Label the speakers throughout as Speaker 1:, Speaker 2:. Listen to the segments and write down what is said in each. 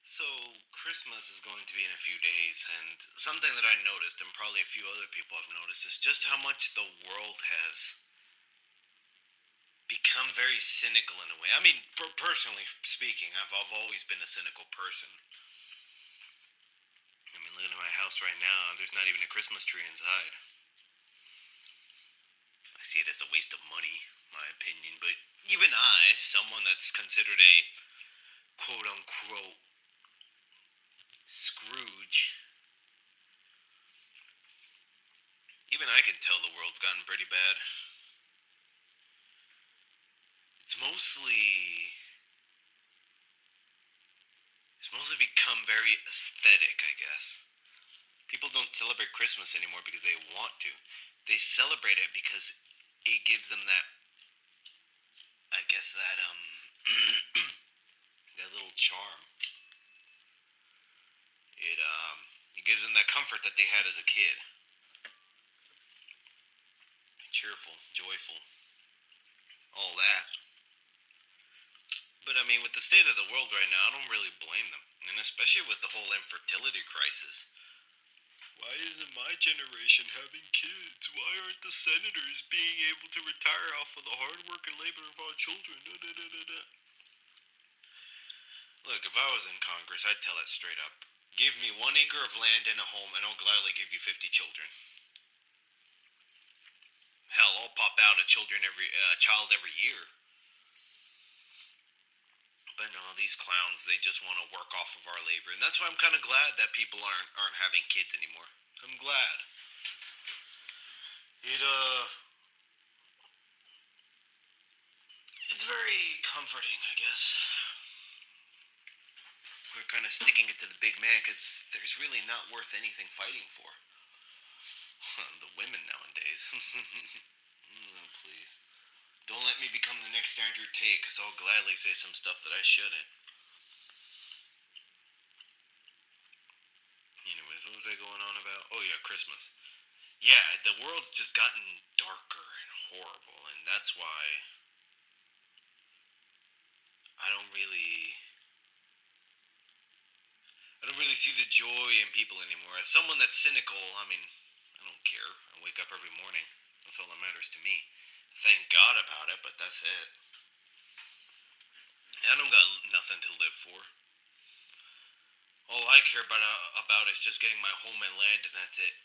Speaker 1: So, Christmas is going to be in a few days, and something that I noticed, and probably a few other people have noticed, is just how much the world has become very cynical in a way. I mean, personally speaking, I've always been a cynical person. I mean, looking at my house right now, there's not even a Christmas tree inside. I see it as a waste of money, my opinion, but even I, someone that's considered a quote unquote Scrooge, even I can tell the world's gotten pretty bad. It's mostly become very aesthetic, I guess. People don't celebrate Christmas anymore because they want to. They celebrate it because it gives them that, I guess that little charm. It gives them that comfort that they had as a kid. Cheerful, joyful, all that. But I mean, with the state of the world right now, I don't really blame them. And especially with the whole infertility crisis. Why isn't my generation having kids? Why aren't the senators being able to retire off of the hard work and labor of our children? Da, da, da, da, da. Look, if I was in Congress, I'd tell it straight up. Give me 1 acre of land and a home, and I'll gladly give you 50 children. Hell, I'll pop out a child every year. But no, these clowns, they just want to work off of our labor, and that's why I'm kind of glad that people aren't having kids anymore. I'm glad. It it's very comforting, I guess. We're kind of sticking it to the big man because there's really not worth anything fighting for. The women nowadays. Please. Don't let me become the next Andrew Tate because I'll gladly say some stuff that I shouldn't. Anyways, what was I going on about? Oh, yeah, Christmas. Yeah, the world's just gotten darker and horrible, and that's why I don't really. I don't really see the joy in people anymore. As someone that's cynical, I mean, I don't care. I wake up every morning. That's all that matters to me. Thank God about it, but that's it. I don't got nothing to live for. All I care about is just getting my home and land, and that's it.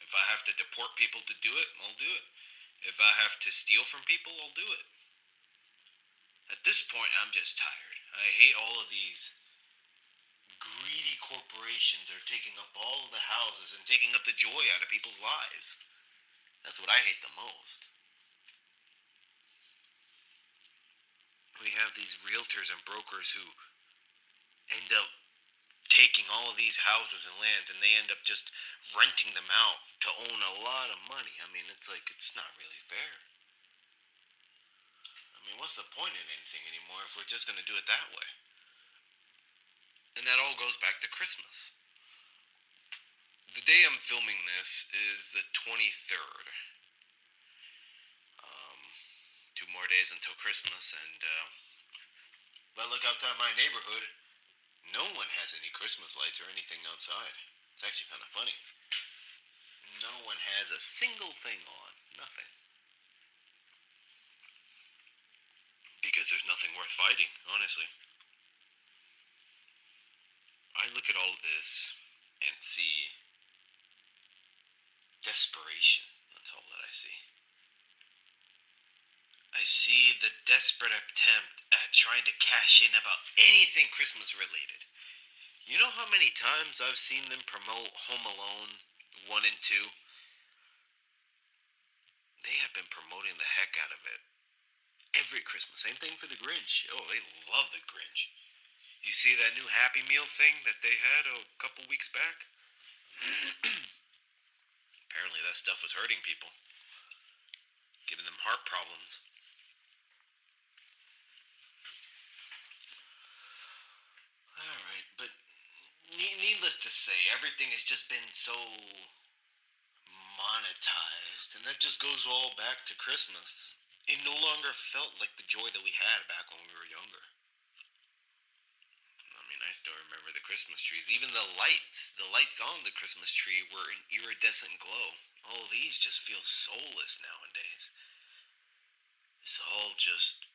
Speaker 1: If I have to deport people to do it, I'll do it. If I have to steal from people, I'll do it. At this point, I'm just tired. I hate all of these greedy corporations are taking up all of the houses and taking up the joy out of people's lives. That's what I hate the most. We have these realtors and brokers who end up taking all of these houses and lands and they end up just renting them out to own a lot of money. I mean, it's like, it's not really fair. I mean, what's the point in anything anymore if we're just going to do it that way? And that all goes back to Christmas. The day I'm filming this is the 23rd. 2 more days until Christmas, and if I look outside my neighborhood, no one has any Christmas lights or anything outside. It's actually kind of funny. No one has a single thing on. Nothing. Because there's nothing worth fighting, honestly. I look at all of this and see desperation. That's all that I see. I see the desperate attempt at trying to cash in about anything Christmas related. You know how many times I've seen them promote Home Alone 1 and 2? They have been promoting the heck out of it every Christmas. Same thing for the Grinch. Oh, they love the Grinch. You see that new Happy Meal thing that they had a couple weeks back? Apparently that stuff was hurting people, giving them heart problems. Alright, but needless to say, everything has just been so monetized, and that just goes all back to Christmas. It no longer felt like the joy that we had back when we were younger. I mean, I still remember Christmas trees. Even the lights on the Christmas tree were an iridescent glow. All of these just feel soulless nowadays. It's all just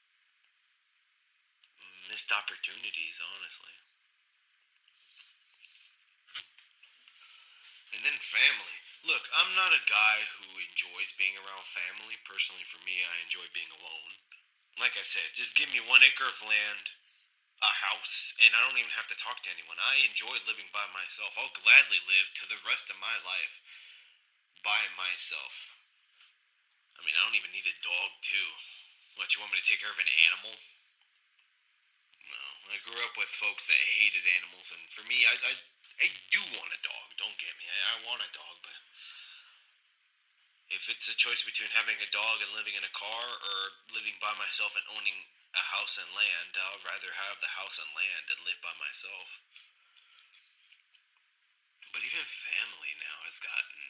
Speaker 1: missed opportunities, honestly. And then family. Look, I'm not a guy who enjoys being around family. Personally, for me, I enjoy being alone. Like I said, just give me 1 acre of land, a house, and I don't even have to talk to anyone. I enjoy living by myself. I'll gladly live to the rest of my life by myself. I mean, I don't even need a dog, too. What, you want me to take care of an animal? No. I grew up with folks that hated animals, and for me, I do want a dog. Don't get me. I want a dog, but if it's a choice between having a dog and living in a car or living by myself and owning a house and land, I'd rather have the house and land and live by myself. But even family now has gotten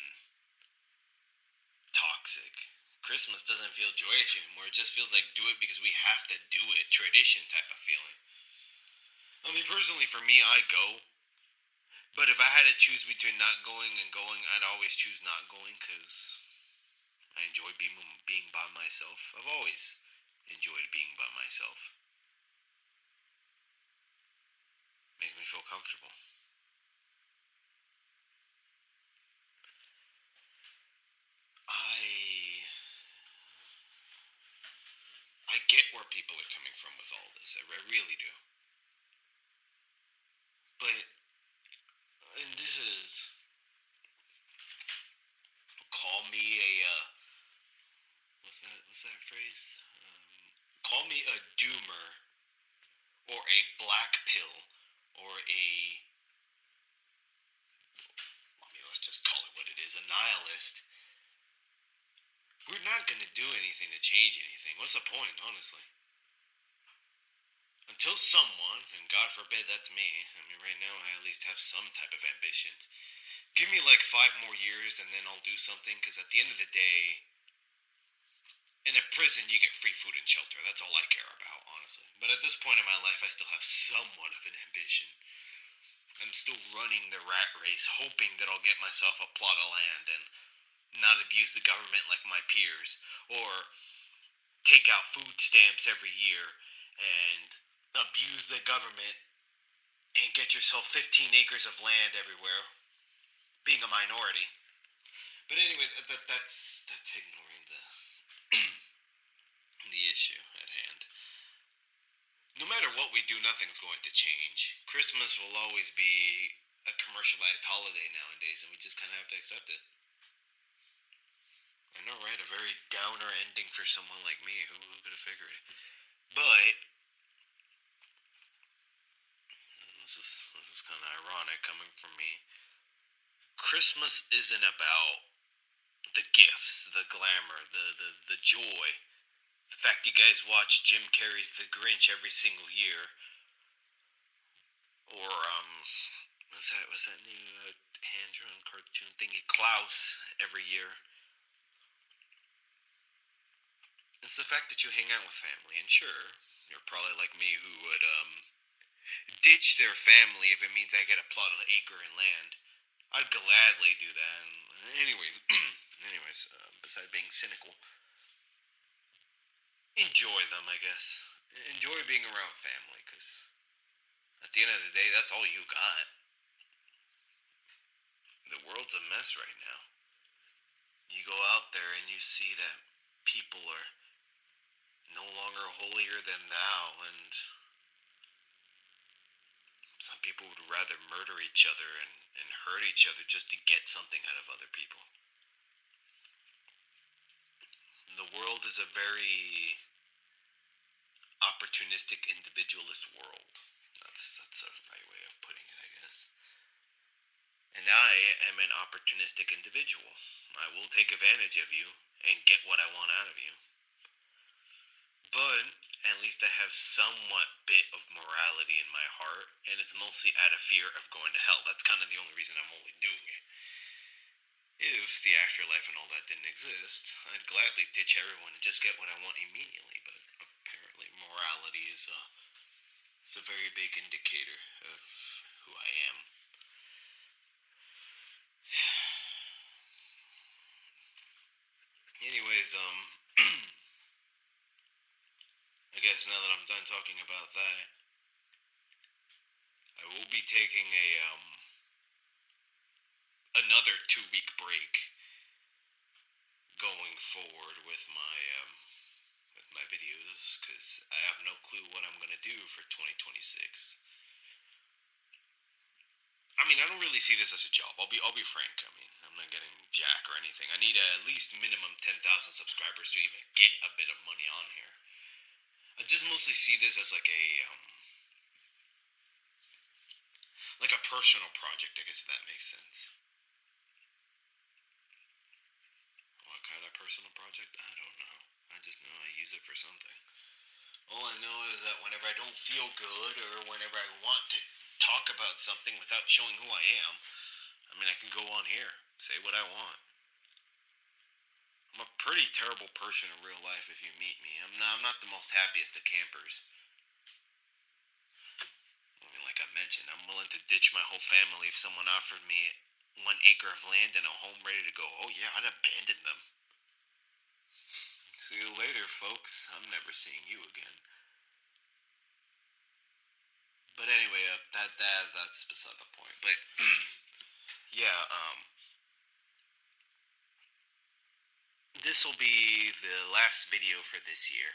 Speaker 1: toxic. Christmas doesn't feel joyous anymore. It just feels like do it because we have to do it, tradition type of feeling. I mean, personally, for me, I go. But if I had to choose between not going and going, I'd always choose not going because I enjoy being by myself. I've always enjoyed being by myself. Makes me feel comfortable. I I get where people are coming from with all this. I really do. But and this is call me a what's that phrase? Call me a doomer or a black pill or a I mean let's just call it what it is, a nihilist. We're not gonna do anything to change anything. What's the point, honestly? Until someone, and God forbid that's me, I mean, right now I at least have some type of ambitions. Give me like 5 more years and then I'll do something, because at the end of the day, in a prison, you get free food and shelter. That's all I care about, honestly. But at this point in my life, I still have somewhat of an ambition. I'm still running the rat race, hoping that I'll get myself a plot of land and not abuse the government like my peers, or take out food stamps every year and abuse the government and get yourself 15 acres of land everywhere, being a minority. But anyway, that's ignoring the issue at hand. No matter what we do, nothing's going to change. Christmas will always be a commercialized holiday nowadays, and we just kind of have to accept it. I know, right? A very downer ending for someone like me. Who could have figured it? But this is kind of ironic coming from me. Christmas isn't about the gifts, the glamour, the joy. The fact you guys watch Jim Carrey's The Grinch every single year, or what's that new hand-drawn cartoon thingy, Klaus, every year. It's the fact that you hang out with family, and sure, you're probably like me who would ditch their family if it means I get a plot of acre and land. I'd gladly do that. Anyways, besides being cynical, enjoy them, I guess. Enjoy being around family, because at the end of the day, that's all you got. The world's a mess right now. You go out there and you see that people are no longer holier than thou, and some people would rather murder each other and hurt each other just to get something out of other people. The world is a very opportunistic, individualist world. That's the right way of putting it, I guess. And I am an opportunistic individual. I will take advantage of you and get what I want out of you. But at least I have somewhat bit of morality in my heart, and it's mostly out of fear of going to hell. That's kind of the only reason I'm only doing it. If the afterlife and all that didn't exist, I'd gladly ditch everyone and just get what I want immediately. But apparently, morality is a very big indicator of who I am. Anyways, I guess now that I'm done talking about that, I will be taking another 2 week break going forward with my videos because I have no clue what I'm gonna do for 2026. I mean, I don't really see this as a job. I'll be frank. I mean, I'm not getting jack or anything. I need at least minimum 10,000 subscribers to even get a bit of money on here. I just mostly see this as like a personal project. I guess if that makes sense. What kind of personal project? I don't know. I just know I use it for something. All I know is that whenever I don't feel good or whenever I want to talk about something without showing who I am, I mean, I can go on here, say what I want. I'm a pretty terrible person in real life if you meet me. I'm not the most happiest of campers. I mean, like I mentioned, I'm willing to ditch my whole family if someone offered me 1 acre of land and a home ready to go. Oh yeah, I'd abandon them. See you later, folks. I'm never seeing you again. But anyway, that's beside the point. But yeah, this will be the last video for this year.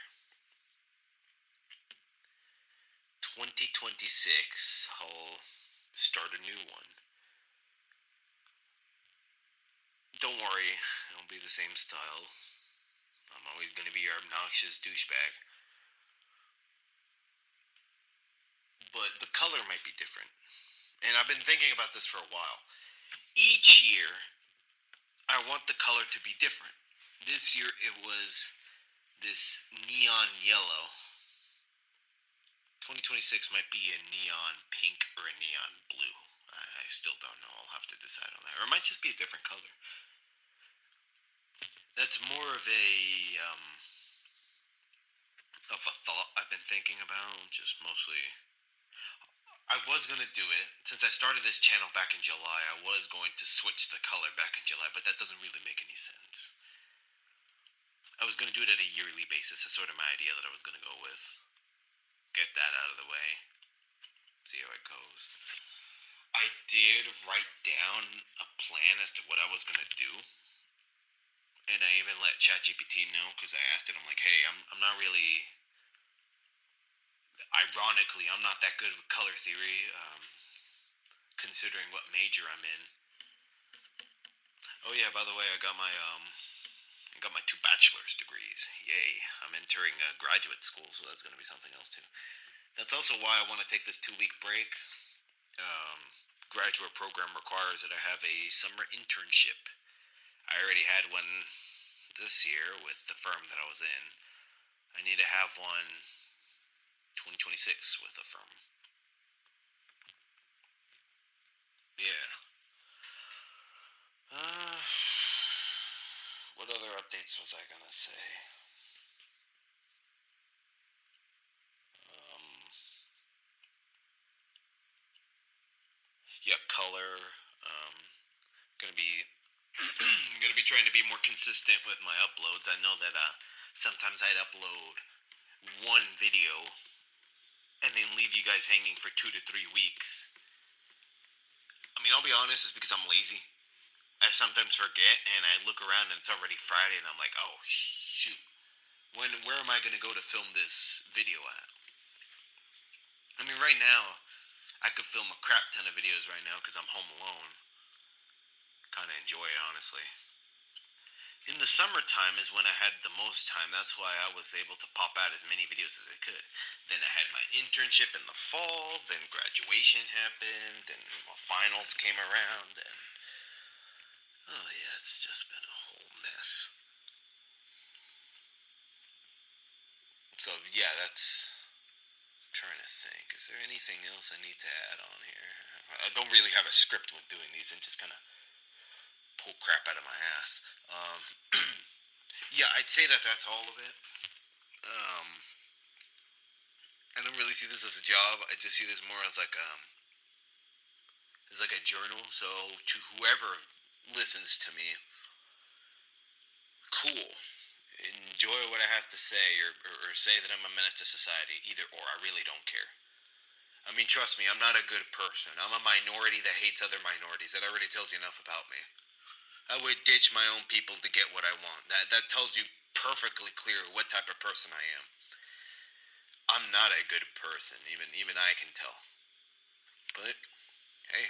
Speaker 1: 2026, I'll start a new one. Don't worry, it'll be the same style. I'm always going to be your obnoxious douchebag. But the color might be different. And I've been thinking about this for a while. Each year, I want the color to be different. This year, it was this neon yellow. 2026 might be a neon pink or a neon blue. I still don't know. I'll have to decide on that. Or it might just be a different color. That's more of a thought I've been thinking about. Just mostly, I was gonna do it since I started this channel back in July. I was going to switch the color back in July, but that doesn't really make any sense. I was gonna do it at a yearly basis. That's sort of my idea that I was gonna go with. Get that out of the way. See how it goes. I did write down a plan as to what I was gonna do, and I even let ChatGPT know because I asked it. I'm like, hey, I'm not really. Ironically, I'm not that good with color theory, considering what major I'm in. Oh yeah, by the way, I got my 2 bachelor's degrees. Yay! I'm entering graduate school, so that's gonna be something else too. That's also why I want to take this 2 week break. Um, Graduate program requires that I have a summer internship. I already had one this year with the firm that I was in. I need to have one 2026 with a firm. Yeah. Uh, what other updates was I gonna say? Um, yeah, color. Gonna be gonna be trying to be more consistent with my uploads. I know that sometimes I'd upload one video and then leave you guys hanging for 2 to 3 weeks. I mean, I'll be honest, it's because I'm lazy. I sometimes forget, and I look around and it's already Friday, and I'm like, oh shoot, where am I gonna go to film this video at? I mean, right now, I could film a crap ton of videos right now because I'm home alone. Kind of enjoy it, honestly. In the summertime is when I had the most time. That's why I was able to pop out as many videos as I could. Then I had my internship in the fall. Then graduation happened. Then my finals came around. And oh yeah, it's just been a whole mess. So yeah, that's. I'm trying to think. Is there anything else I need to add on here? I don't really have a script when doing these, and just kind of pull crap out of my ass. Yeah, I'd say that that's all of it. Um, I don't really see this as a job. I just see this more as like It's like a journal. So to whoever listens to me, cool. Enjoy what I have to say, or say that I'm a menace to society. Either or, I really don't care. I mean, trust me, I'm not a good person. I'm a minority that hates other minorities. That already tells you enough about me. I would ditch my own people to get what I want. That tells you perfectly clear what type of person I am. I'm not a good person. Even I can tell. But hey,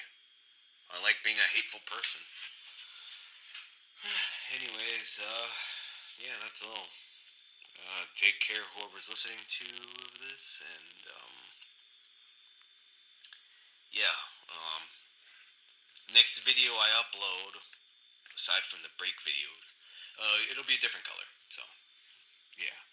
Speaker 1: I like being a hateful person. Anyways, yeah, that's all. Take care, whoever's listening to this, and yeah. Next video I upload, aside from the break videos, it'll be a different color. So yeah.